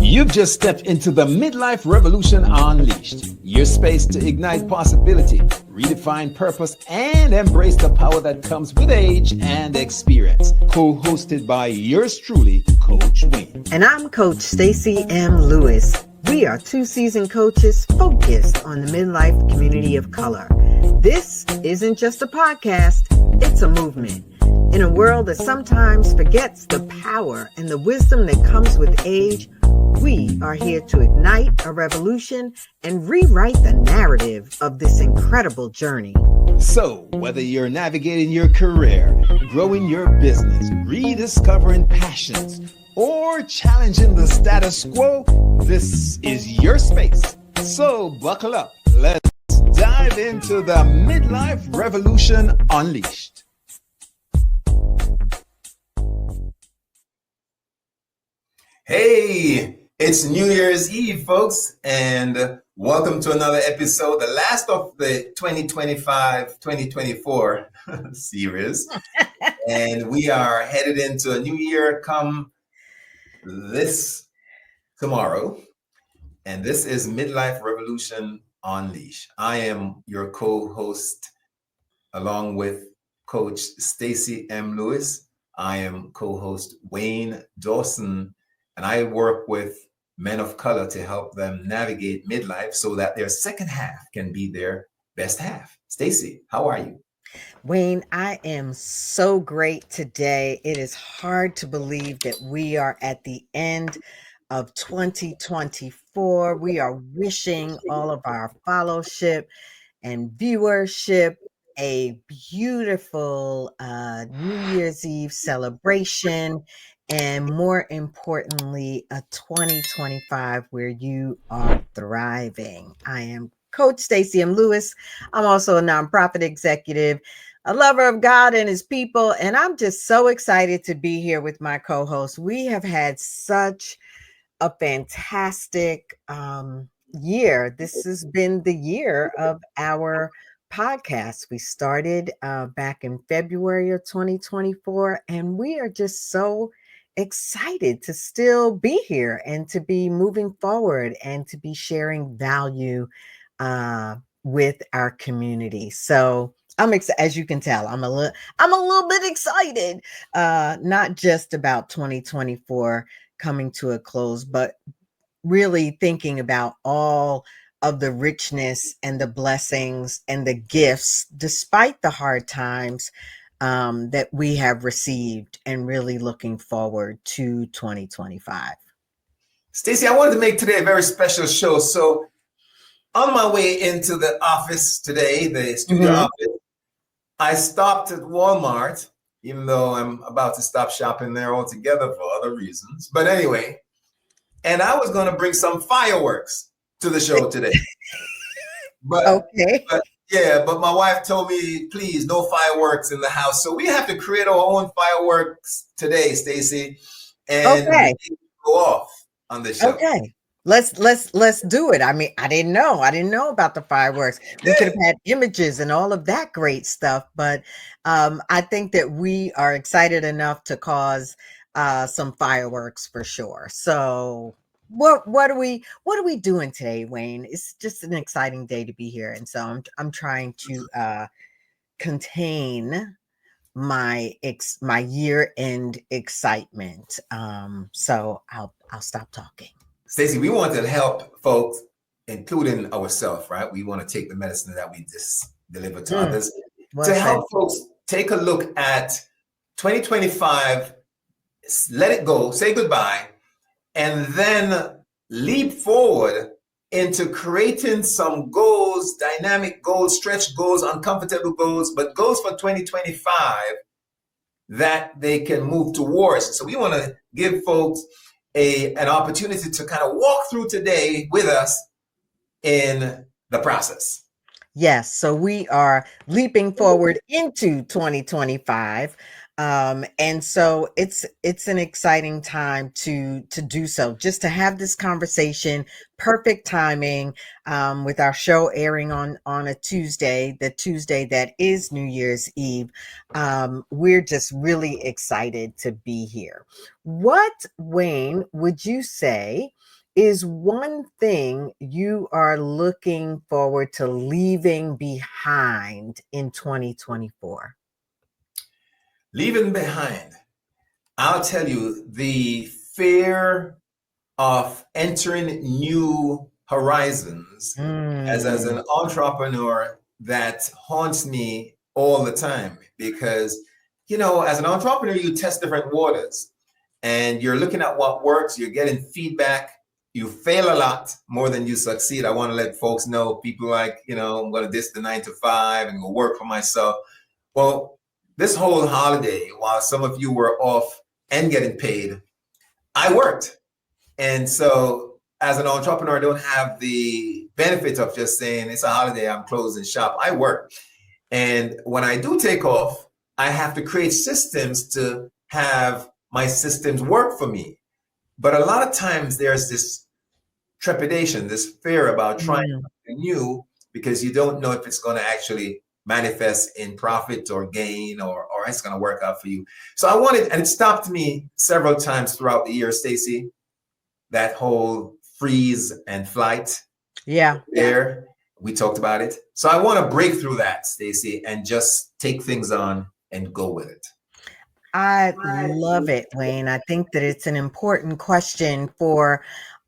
You've just stepped into the Midlife Revolution Unleashed, your space to ignite possibility, redefine purpose, and embrace the power that comes with age and experience. Co-hosted by yours truly, Coach Wayne. And I'm Coach Stacy M. Lewis. We are two seasoned coaches focused on the midlife community of color. This isn't just a podcast, it's a movement. In a world that sometimes forgets the power and the wisdom that comes with age, we are here to ignite a revolution and rewrite the narrative of this incredible journey. So, whether you're navigating your career, growing your business, rediscovering passions, or challenging the status quo, this is your space. So, buckle up. Let's dive into the Midlife Revolution Unleashed. Hey, it's New Year's Eve, folks, and welcome to another episode, the last of the 2025-2024 series. And we are headed into a new year come this tomorrow. And this is Midlife Revolution Unleashed. I am your co-host along with Coach Stacy M. Lewis. I am co-host Wayne Dawson, and I work with men of color to help them navigate midlife so that their second half can be their best half. Stacy, how are you? Wayne, I am so great today. It is hard to believe that we are at the end of 2024. We are wishing all of our fellowship and viewership a beautiful New Year's Eve celebration, and more importantly, a 2025 where you are thriving. I am Coach Stacy M. Lewis. I'm also a nonprofit executive, a lover of God and his people, and I'm just so excited to be here with my co-host. We have had such a fantastic year. This has been the year of our podcast. We started back in February of 2024, and we are just so excited to still be here and to be moving forward and to be sharing value with our community. So I'm excited. As you can tell, I'm a little bit excited, not just about 2024 coming to a close, but really thinking about all of the richness and the blessings and the gifts, despite the hard times that we have received, and really looking forward to 2025. Stacy, I wanted to make today a very special show. So on my way into the office today, the studio office, I stopped at Walmart, even though I'm about to stop shopping there altogether for other reasons. But anyway, and I was going to bring some fireworks to the show today. But, okay. But my wife told me, please, no fireworks in the house. So we have to create our own fireworks today, Stacy, and go off on the show. Okay. Let's do it. I mean, I didn't know about the fireworks. We could have had images and all of that great stuff, but I think that we are excited enough to cause some fireworks for sure. So what are we doing today, Wayne? It's just an exciting day to be here, and so I'm trying to contain my year-end excitement. So I'll stop talking. Stacy, we want to help folks, including ourselves, right? We want to take the medicine that we just deliver to others to help folks take a look at 2025, let it go, say goodbye, and then leap forward into creating some goals, dynamic goals, stretch goals, uncomfortable goals, but goals for 2025 that they can move towards. So we want to give folks an opportunity to kind of walk through today with us in the process. Yes, so we are leaping forward into 2025 And so it's an exciting time to do so, just to have this conversation. Perfect timing, with our show airing on a Tuesday, the Tuesday that is New Year's Eve. We're just really excited to be here. What, Wayne, would you say is one thing you are looking forward to leaving behind in 2024? Leaving behind, I'll tell you, the fear of entering new horizons as an Mm. entrepreneur that haunts me all the time because, as an entrepreneur, you test different waters and you're looking at what works, you're getting feedback, you fail a lot more than you succeed. I want to let folks know, people like, I'm going to ditch the 9 to 5 and go work for myself. Well, this whole holiday, while some of you were off and getting paid, I worked. And so as an entrepreneur, I don't have the benefit of just saying it's a holiday, I'm closing shop. I work. And when I do take off, I have to create systems to have my systems work for me. But a lot of times there's this trepidation, this fear about trying Mm. something new because you don't know if it's going to actually manifest in profit or gain or it's going to work out for you. So I wanted, and it stopped me several times throughout the year, Stacy, that whole freeze and flight. Yeah. There, we talked about it. So I want to break through that, Stacy, and just take things on and go with it. I love it, Wayne. I think that it's an important question for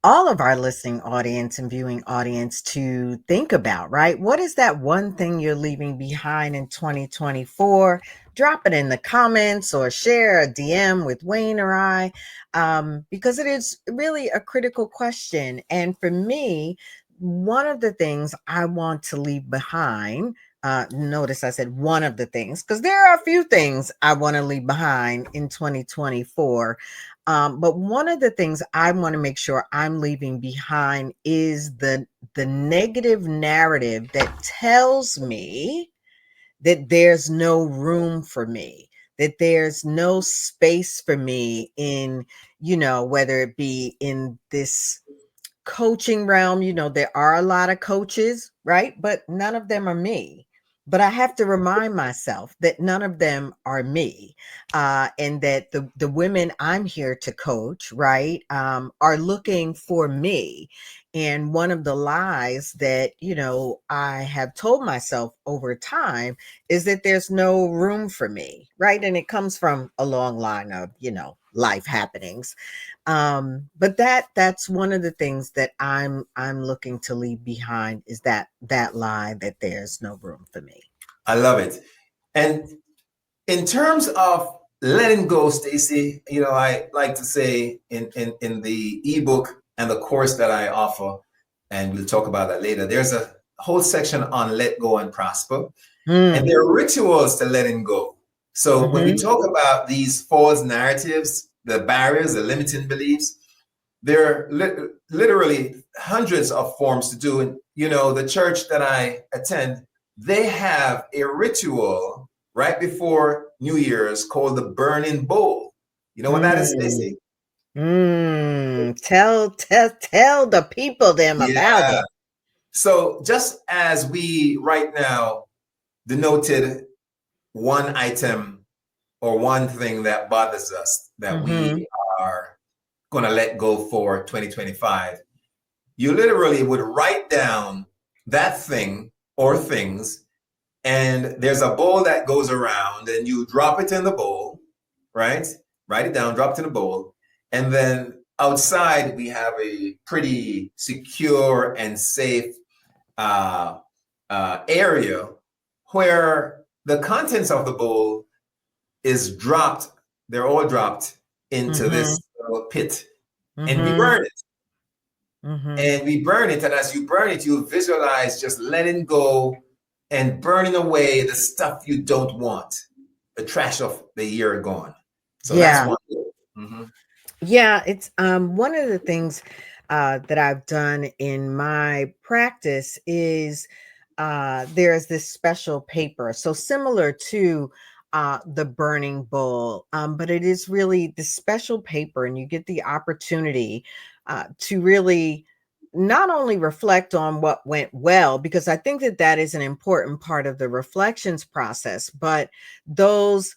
all of our listening audience and viewing audience to think about, right? What is that one thing you're leaving behind in 2024? Drop it in the comments or share a DM with Wayne or I, because it is really a critical question. And for me, one of the things I want to leave behind, notice I said one of the things, because there are a few things I want to leave behind in 2024. But one of the things I want to make sure I'm leaving behind is the negative narrative that tells me that there's no room for me, that there's no space for me in, whether it be in this coaching realm. There are a lot of coaches, right? But none of them are me. But I have to remind myself that none of them are me, and that the women I'm here to coach, right, are looking for me. And one of the lies that, I have told myself over time is that there's no room for me, right? And it comes from a long line of, life happenings. But that's one of the things that I'm looking to leave behind, is that lie that there's no room for me. I love it. And in terms of letting go, Stacy, I like to say in the ebook and the course that I offer, and we'll talk about that later, there's a whole section on let go and prosper. And there are rituals to letting go. So when we talk about these false narratives, the barriers, the limiting beliefs, there are literally hundreds of forms to do. And, the church that I attend, they have a ritual right before New Year's called the burning bowl. You know what that is, Stacey? Tell the people them about Yeah. it. So just as we right now denoted one item or one thing that bothers us that we are going to let go for 2025, you literally would write down that thing or things, and there's a bowl that goes around, and you drop it in the bowl, right? Write it down, drop it in the bowl, and then outside we have a pretty secure and safe area where the contents of the bowl is dropped. They're all dropped into this little pit, and we burn it. And we burn it. And as you burn it, you visualize just letting go and burning away the stuff you don't want, the trash of the year gone. So that's one. Yeah, it's one of the things that I've done in my practice is there's this special paper. So similar to the burning bowl, but it is really the special paper, and you get the opportunity to really not only reflect on what went well, because I think that that is an important part of the reflections process, but those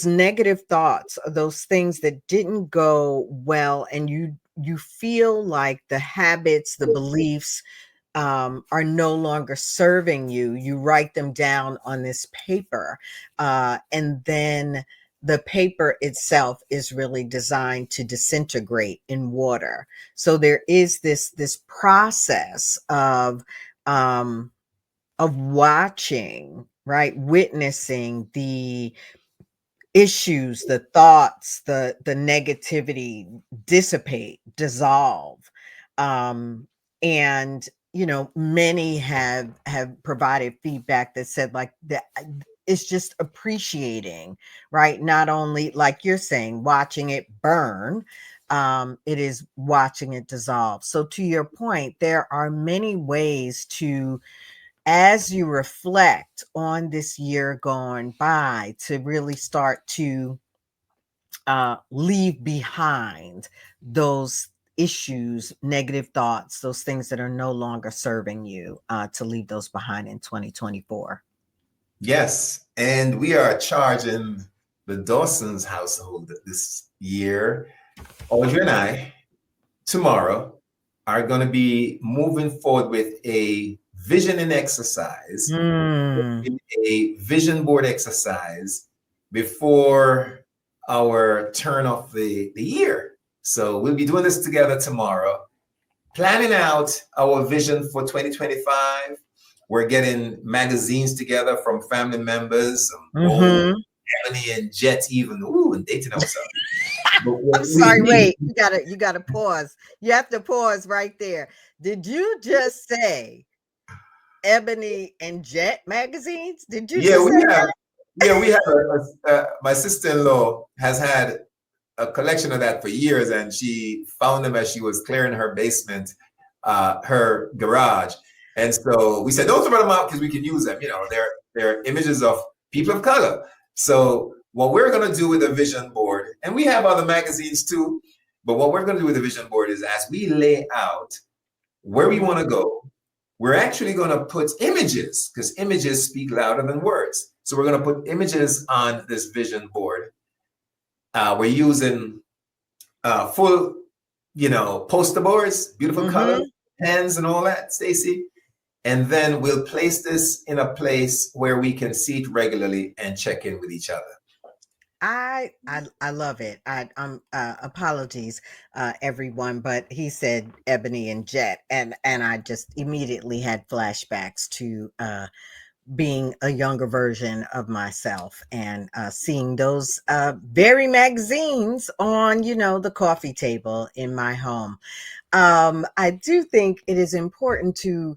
negative thoughts, those things that didn't go well, and you feel like the habits, the beliefs are no longer serving you. You write them down on this paper, and then the paper itself is really designed to disintegrate in water. So there is this process of watching, right, witnessing the issues, the thoughts, the negativity dissipate, dissolve. And many have provided feedback that said like that it's just appreciating, right? Not only like you're saying, watching it burn, it is watching it dissolve. So to your point, there are many ways to, as you reflect on this year gone by, to really start to leave behind those issues, negative thoughts, those things that are no longer serving you, to leave those behind in 2024. Yes. And we are charging the Dawson's household this year. Audrey and I, tomorrow, are going to be moving forward with a visioning exercise, a vision board exercise before our turn of the year. So we'll be doing this together tomorrow, planning out our vision for 2025. We're getting magazines together from family members, Wayne, Ebony, and Jet, even and dating ourselves. I'm sorry, wait, you gotta pause. You have to pause right there. Did you just say Ebony and Jet magazines? Did you just say that? Yeah, we have my sister-in-law has had a collection of that for years, and she found them as she was clearing her basement, her garage. And so we said, don't throw them out because we can use them. They're images of people of color. So what we're going to do with the vision board, and we have other magazines too, but what we're going to do with the vision board is as we lay out where we want to go, we're actually going to put images, because images speak louder than words. So we're going to put images on this vision board. We're using full, poster boards, beautiful colors, pens and all that, Stacy. And then we'll place this in a place where we can see it regularly and check in with each other. I love it. I'm apologies, everyone, but he said Ebony and Jet, and I just immediately had flashbacks to being a younger version of myself, and seeing those very magazines on the coffee table in my home. I do think it is important to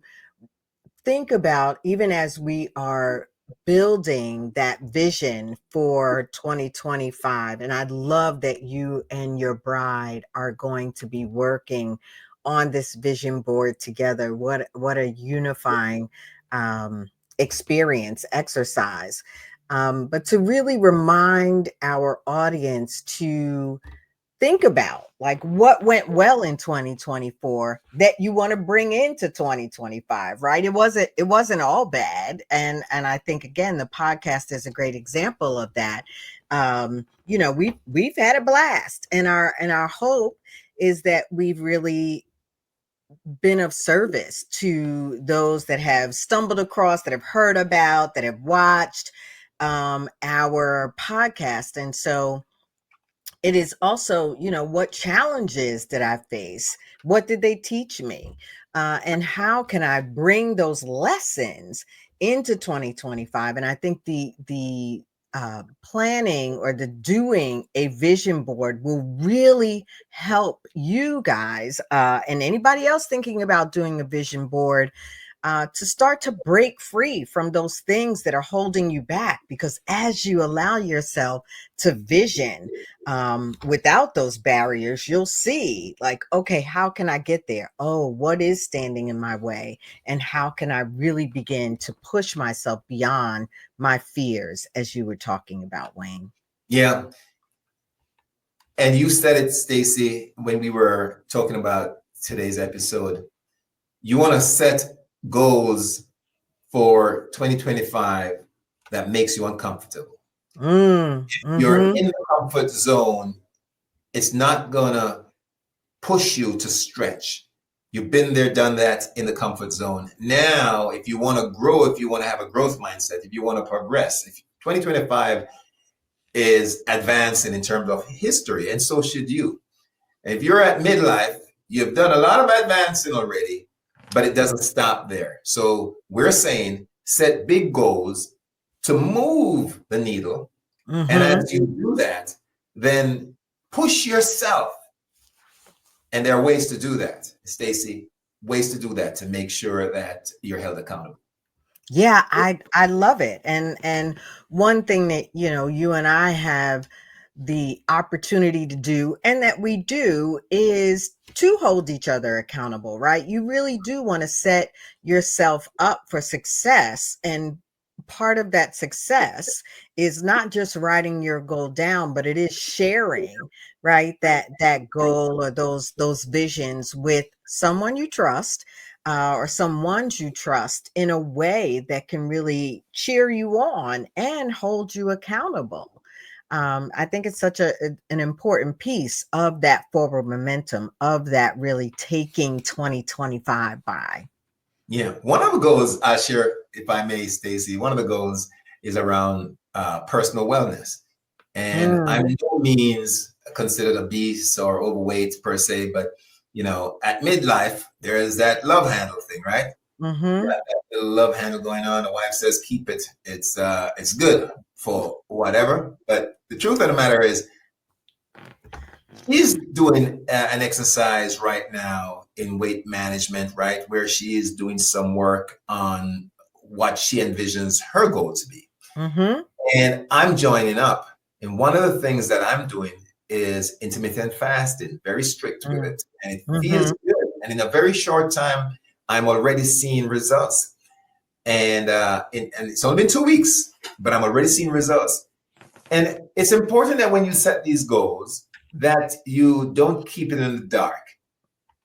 think about, even as we are building that vision for 2025. And I love that you and your bride are going to be working on this vision board together. What a unifying experience, exercise. But to really remind our audience to think about like what went well in 2024 that you want to bring into 2025, right? It wasn't all bad. And I think, again, the podcast is a great example of that. We've had a blast, and our hope is that we've really been of service to those that have stumbled across, that have heard about, that have watched our podcast. And so it is also, what challenges did I face? What did they teach me? And how can I bring those lessons into 2025? And I think the planning, or the doing a vision board, will really help you guys, and anybody else thinking about doing a vision board, to start to break free from those things that are holding you back. Because as you allow yourself to vision without those barriers, you'll see like, okay, how can I get there? Oh, what is standing in my way? And how can I really begin to push myself beyond my fears, as you were talking about, Wayne? Yeah. And you said it, Stacy, when we were talking about today's episode. You want to set goals for 2025 that makes you uncomfortable. You're in the comfort zone. It's not gonna push you to stretch. You've been there, done that in the comfort zone. Now, if you want to grow, if you want to have a growth mindset, if you want to progress, if 2025 is advancing in terms of history, and so should you. If you're at midlife, you've done a lot of advancing already, but it doesn't stop there. So we're saying set big goals to move the needle. And as you do that, then push yourself. And there are ways to do that, Stacy, ways to do that to make sure that you're held accountable. Yeah, I love it. And one thing that, you know, you and I have the opportunity to do, and that we do, is to hold each other accountable, right? You really do want to set yourself up for success. And part of that success is not just writing your goal down, but it is sharing, right, that goal or those visions with someone you trust, or someone you trust, in a way that can really cheer you on and hold you accountable. I think it's such an important piece of that forward momentum, of that really taking 2025 by. Yeah, one of the goals I share, if I may, Stacy, one of the goals is around personal wellness. And I'm in no means considered obese or overweight per se, but you know, at midlife, there is that love handle thing, right? That little love handle going on. The wife says, keep it. It's good for whatever. But the truth of the matter is, she's doing an exercise right now in weight management, right? Where she is doing some work on what she envisions her goal to be. And I'm joining up. And one of the things that I'm doing is intermittent fasting, very strict with it. And it feels good. And in a very short time, I'm already seeing results. And it's only been 2 weeks, but I'm already seeing results. And it's important that when you set these goals, that you don't keep it in the dark.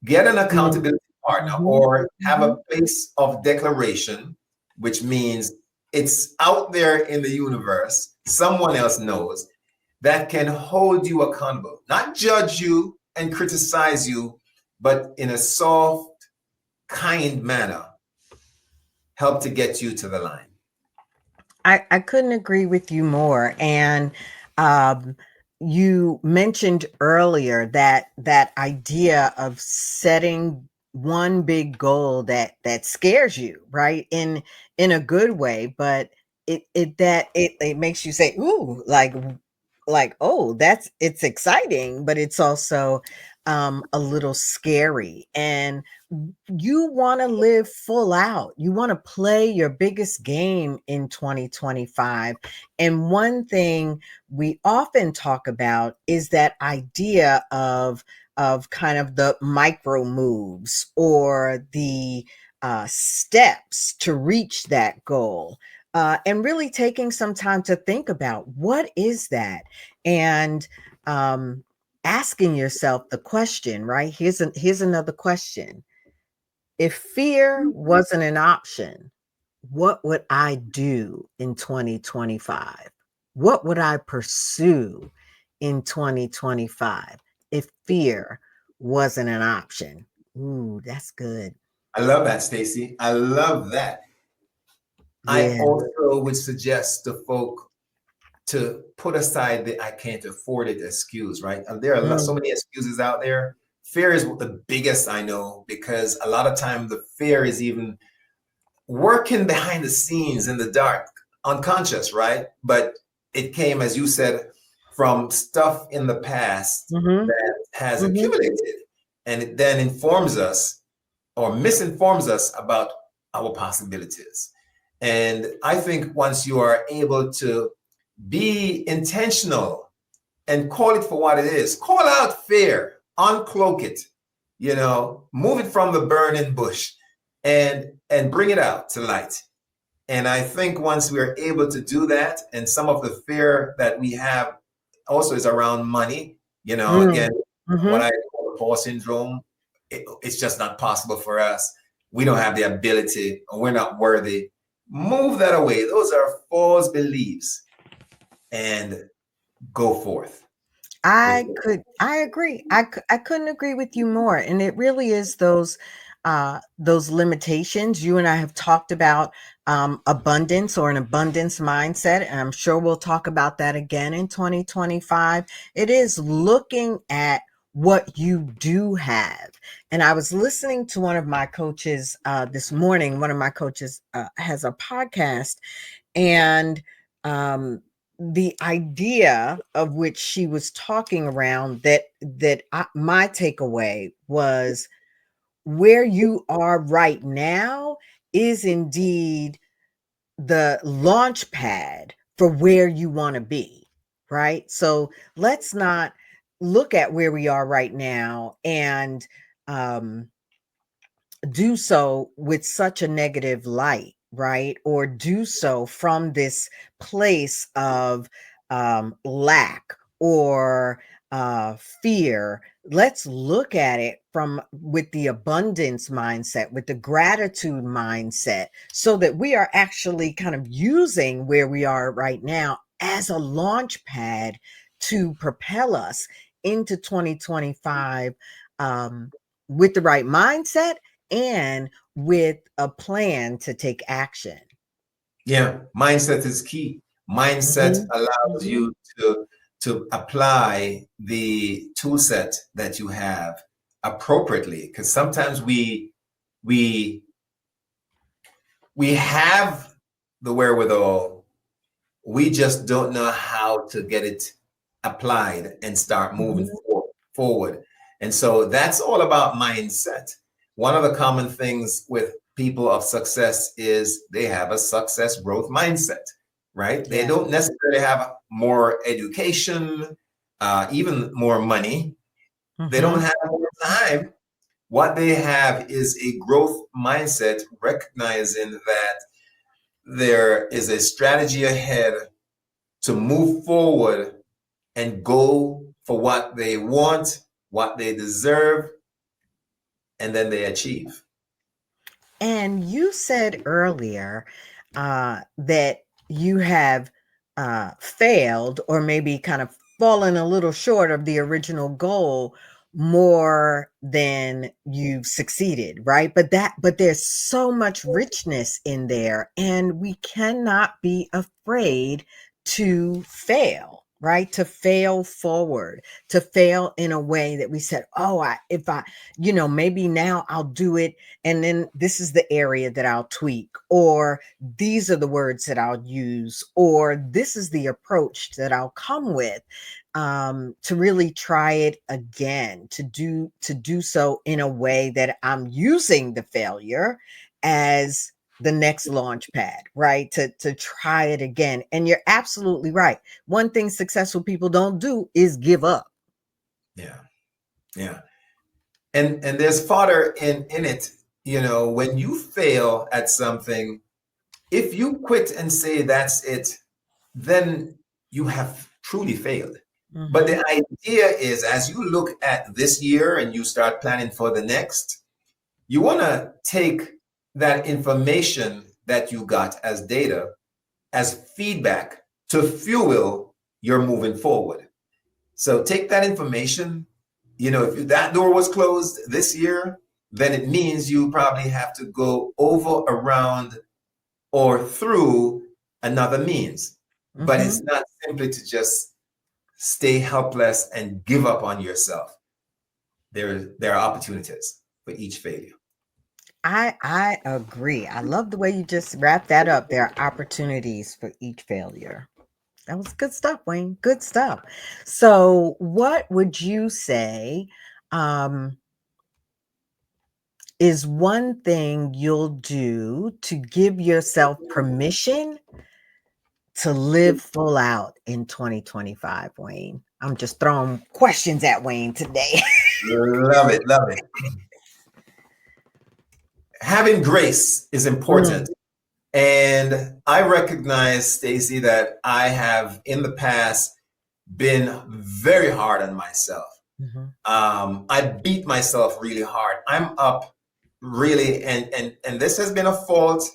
Get an accountability partner, or have a place of declaration, which means it's out there in the universe. Someone else knows, that can hold you accountable, not judge you and criticize you, but in a soft, kind manner, help to get you to the line. I couldn't agree with you more. And you mentioned earlier that idea of setting one big goal that scares you, right? In a good way, but it makes you say, ooh, like, oh, it's exciting, but it's also a little scary. And you want to live full out. You want to play your biggest game in 2025. And one thing we often talk about is that idea of kind of the micro moves, or the steps to reach that goal. And really taking some time to think about, what is that? And asking yourself the question, right? Here's another question. If fear wasn't an option, what would I do in 2025? What would I pursue in 2025 if fear wasn't an option? Ooh, that's good. I love that, Stacy. I love that. Yeah. I also would suggest to folk to put aside the "I can't afford it" excuse, right? There are so many excuses out there. Fear is the biggest I know, because a lot of times the fear is even working behind the scenes in the dark, unconscious, right? But it came, as you said, from stuff in the past that has accumulated, and it then informs us or misinforms us about our possibilities. And I think once you are able to be intentional and call it for what it is, call out fear, uncloak it, move it from the burning bush and bring it out to light. And I think once we're able to do that, and some of the fear that we have also is around money, again, what I call the Paul syndrome, it's just not possible for us. We don't have the ability, or we're not worthy. Move that away. Those are false beliefs, and go forth. I agree. I couldn't agree with you more. And it really is those limitations. You and I have talked about abundance, or an abundance mindset, and I'm sure we'll talk about that again in 2025. It is looking at what you do have. And I was listening to one of my coaches this morning. One of my coaches has a podcast, and the idea of which she was talking around, my takeaway was, where you are right now is indeed the launch pad for where you want to be, right? So let's not look at where we are right now and do so with such a negative light, right? Or do so from this place of lack or fear. Let's look at it with the abundance mindset, with the gratitude mindset, so that we are actually kind of using where we are right now as a launch pad to propel us into 2025 with the right mindset and with a plan to take action. Yeah, mindset is key. Mindset allows you to apply the tool set that you have appropriately, because sometimes we have the wherewithal, we just don't know how to get it applied and start moving forward. And so that's all about mindset. One of the common things with people of success is they have a success growth mindset, right? Yeah. They don't necessarily have more education, even more money. They don't have more time. What they have is a growth mindset, recognizing that there is a strategy ahead to move forward and go for what they want, what they deserve, and then they achieve. And you said earlier that you have failed, or maybe kind of fallen a little short of the original goal more than you've succeeded, right? But there's so much richness in there, and we cannot be afraid to fail, right? To fail forward, to fail in a way that we said, if I, maybe now I'll do it, and then this is the area that I'll tweak, or these are the words that I'll use, or this is the approach that I'll come with, to really try it again, to do so in a way that I'm using the failure as the next launch pad, right? To try it again. And you're absolutely right. One thing successful people don't do is give up. Yeah. Yeah. And there's fodder in it. When you fail at something, if you quit and say that's it, then you have truly failed. But the idea is, as you look at this year and you start planning for the next, you want to take that information that you got as data, as feedback, to fuel your moving forward. So take that information. If that door was closed this year, then it means you probably have to go over, around, or through another means. But it's not simply to just stay helpless and give up on yourself. There are opportunities for each failure. I agree. I love the way you just wrapped that up. There are opportunities for each failure. That was good stuff, Wayne. Good stuff. So what would you say is one thing you'll do to give yourself permission to live full out in 2025, Wayne? I'm just throwing questions at Wayne today. Love it. Love it. Having grace is important. And I recognize, Stacy, that I have in the past been very hard on myself. I beat myself really hard. I'm up really, and this has been a fault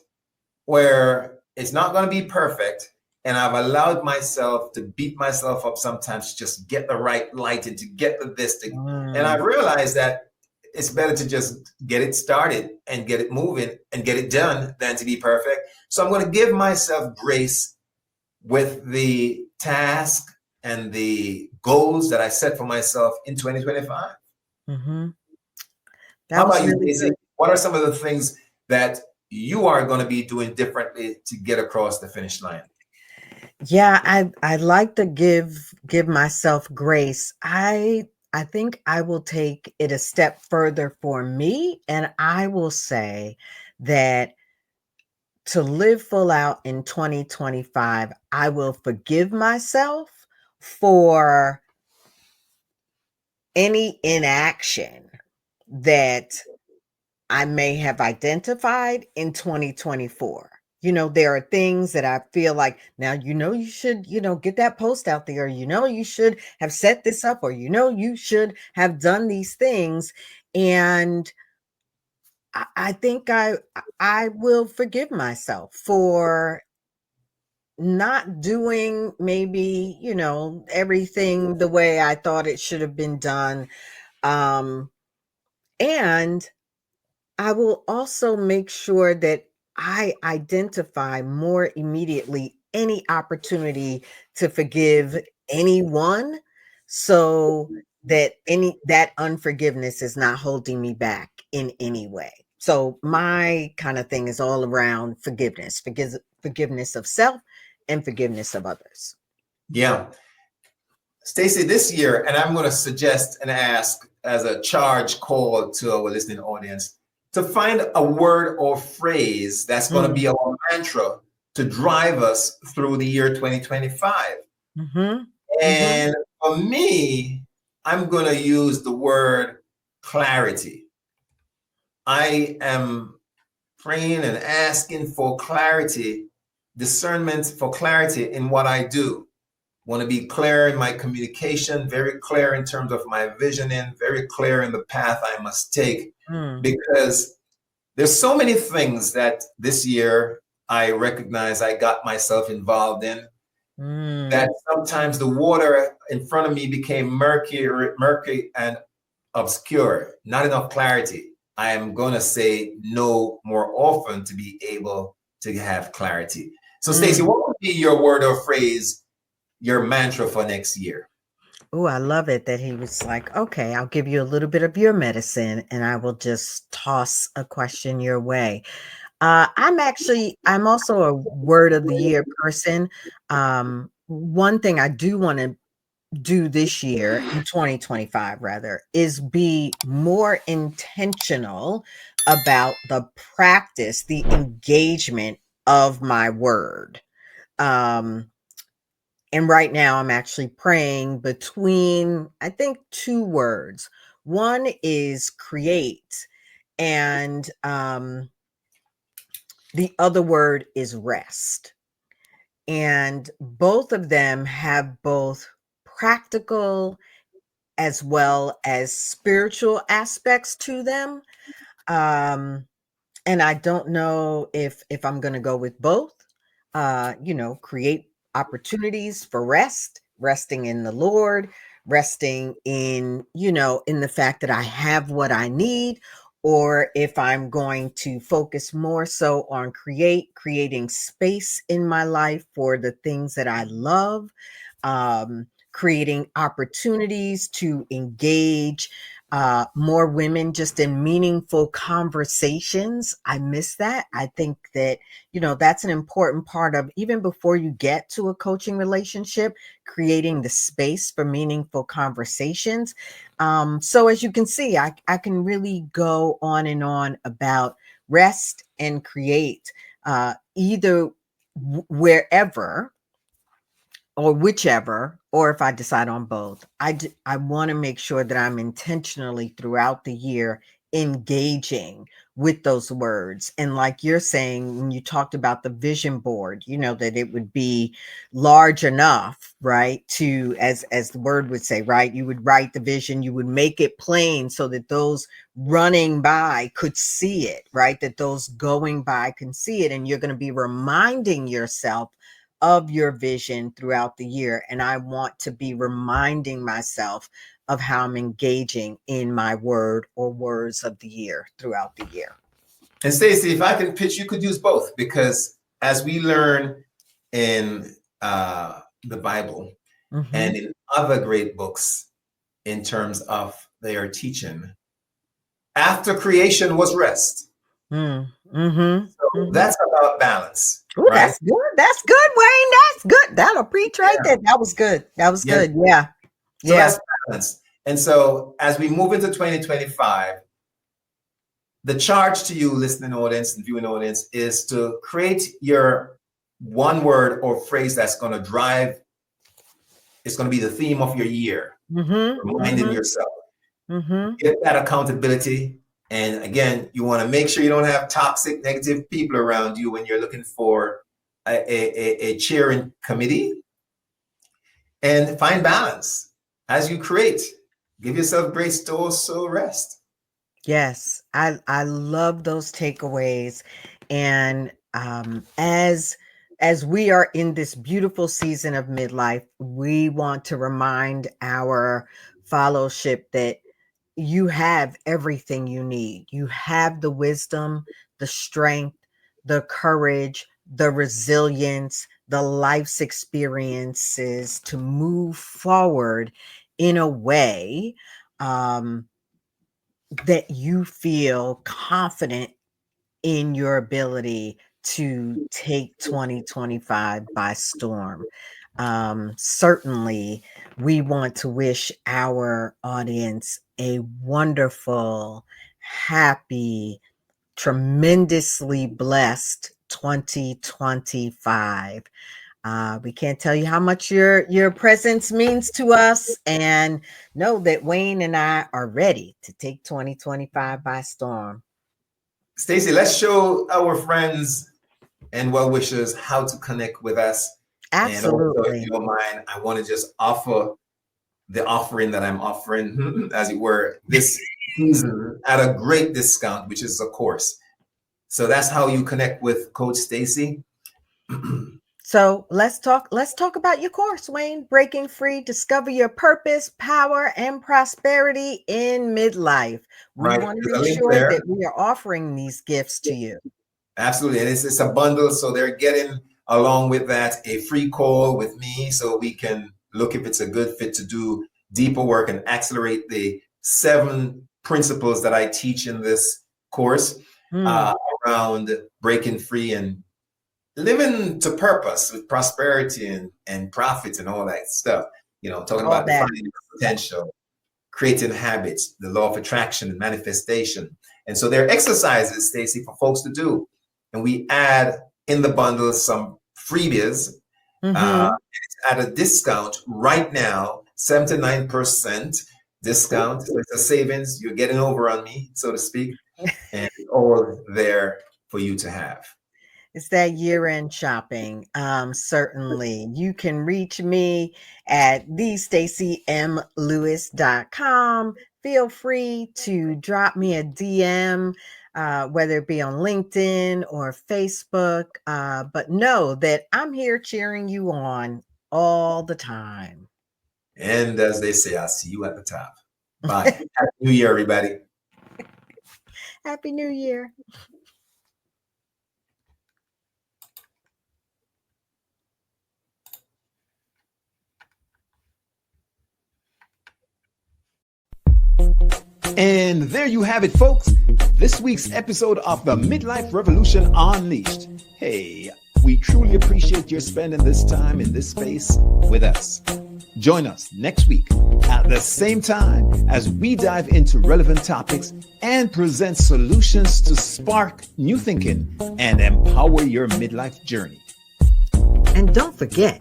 where it's not going to be perfect. And I've allowed myself to beat myself up sometimes to just get the right light and to get the this. And I realized that it's better to just get it started and get it moving and get it done than to be perfect. So I'm going to give myself grace with the task and the goals that I set for myself in 2025. How about you, Stacey? What are some of the things that you are going to be doing differently to get across the finish line? Yeah, I like to give myself grace. I think I will take it a step further for me, and I will say that to live full out in 2025, I will forgive myself for any inaction that I may have identified in 2024. There are things that I feel like now, you should, get that post out there. You should have set this up, or, you should have done these things. And I think I will forgive myself for not doing maybe, everything the way I thought it should have been done. And I will also make sure that I identify more immediately any opportunity to forgive anyone, so that that unforgiveness is not holding me back in any way. So my kind of thing is all around forgiveness of self and forgiveness of others. Yeah. Stacey, this year, and I'm going to suggest and ask as a charge call to our listening audience to find a word or phrase that's going to be our mantra to drive us through the year 2025. And for me, I'm going to use the word clarity. I am praying and asking for clarity, discernment for clarity in what I do. Want to be clear in my communication, very clear in terms of my visioning, very clear in the path I must take, because there's so many things that this year I recognize I got myself involved in, that sometimes the water in front of me became murky and obscure, not enough clarity. I am going to say no more often to be able to have clarity. So Stacey, what would be your word or phrase, your mantra for next year? Oh, I love it that he was like, okay, I'll give you a little bit of your medicine and I will just toss a question your way. I'm also a word of the year person. One thing I do want to do this year in 2025 rather is be more intentional about the practice, the engagement of my word. And right now I'm actually praying between, I think, two words. One is create, and the other word is rest. And both of them have both practical as well as spiritual aspects to them. And I don't know if I'm going to go with both. Create opportunities for rest, resting in the Lord, resting in, in the fact that I have what I need, or if I'm going to focus more so on creating space in my life for the things that I love, creating opportunities to engage more women just in meaningful conversations. I miss that. I think that, that's an important part of, even before you get to a coaching relationship, creating the space for meaningful conversations. So as you can see, I can really go on and on about rest and create, either wherever or whichever, or if I decide on both. I want to make sure that I'm intentionally throughout the year engaging with those words. And like you're saying, when you talked about the vision board, that it would be large enough, right? To, as the word would say, right? You would write the vision, you would make it plain so that those running by could see it, right? That those going by can see it. And you're going to be reminding yourself of your vision throughout the year. And I want to be reminding myself of how I'm engaging in my word or words of the year throughout the year. And Stacy, if I can pitch, you could use both, because as we learn in the Bible and in other great books in terms of their teaching, after creation was rest. So that's about balance. Ooh, right? That's good. That's good, Wayne. That's good. That'll preach right there. That was good. That was good. Yeah. So that's balance. And so as we move into 2025, the charge to you, listening audience and viewing audience, is to create your one word or phrase that's going to drive, it's going to be the theme of your year. Reminding yourself. Get that accountability. And again, you want to make sure you don't have toxic, negative people around you when you're looking for a cheering committee. And find balance as you create. Give yourself grace to also rest. Yes, I love those takeaways. And as we are in this beautiful season of midlife, we want to remind our fellowship that you have everything you need. You have the wisdom, the strength, the courage, the resilience, the life's experiences to move forward in a way that you feel confident in your ability to take 2025 by storm. Certainly, we want to wish our audience a wonderful, happy, tremendously blessed 2025. We can't tell you how much your presence means to us, and know that Wayne and I are ready to take 2025 by storm. Stacy, let's show our friends and well-wishers how to connect with us. Absolutely. And also, if you don't mind, I want to just offer the offering that I'm offering, as it were, this season at a great discount, which is a course. So that's how you connect with Coach Stacy. So let's talk about your course, Wayne. Breaking Free, Discover Your Purpose, Power, and Prosperity in Midlife. We want to be sure that we are offering these gifts to you. Absolutely. And it's a bundle. So they're getting, along with that, a free call with me so we can look if it's a good fit to do deeper work and accelerate the 7 principles that I teach in this course around breaking free and living to purpose with prosperity and profits and all that stuff. Talking about defining your potential, creating habits, the law of attraction and manifestation. And so there are exercises, Stacy, for folks to do. And we add in the bundle some freebies. It's at a discount right now, 79% discount. So it's a savings. You're getting over on me, so to speak, and all there for you to have. It's that year-end shopping. Certainly. You can reach me at thestacymlewis.com. Feel free to drop me a DM, whether it be on LinkedIn or Facebook. But know that I'm here cheering you on all the time. And as they say, I'll see you at the top. Bye. Happy New Year, everybody. Happy New Year. And there you have it, folks. This week's episode of the Midlife Revolution Unleashed. Hey, we truly appreciate your spending this time in this space with us. Join us next week at the same time as we dive into relevant topics and present solutions to spark new thinking and empower your midlife journey. And don't forget,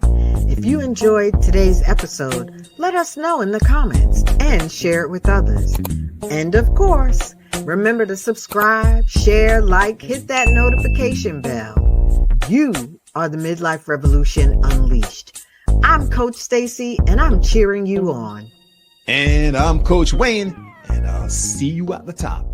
if you enjoyed today's episode, let us know in the comments and share it with others. And of course, remember to subscribe, share, like, hit that notification bell. You are the Midlife Revolution Unleashed. I'm Coach Stacy, and I'm cheering you on. And I'm Coach Wayne, and I'll see you at the top.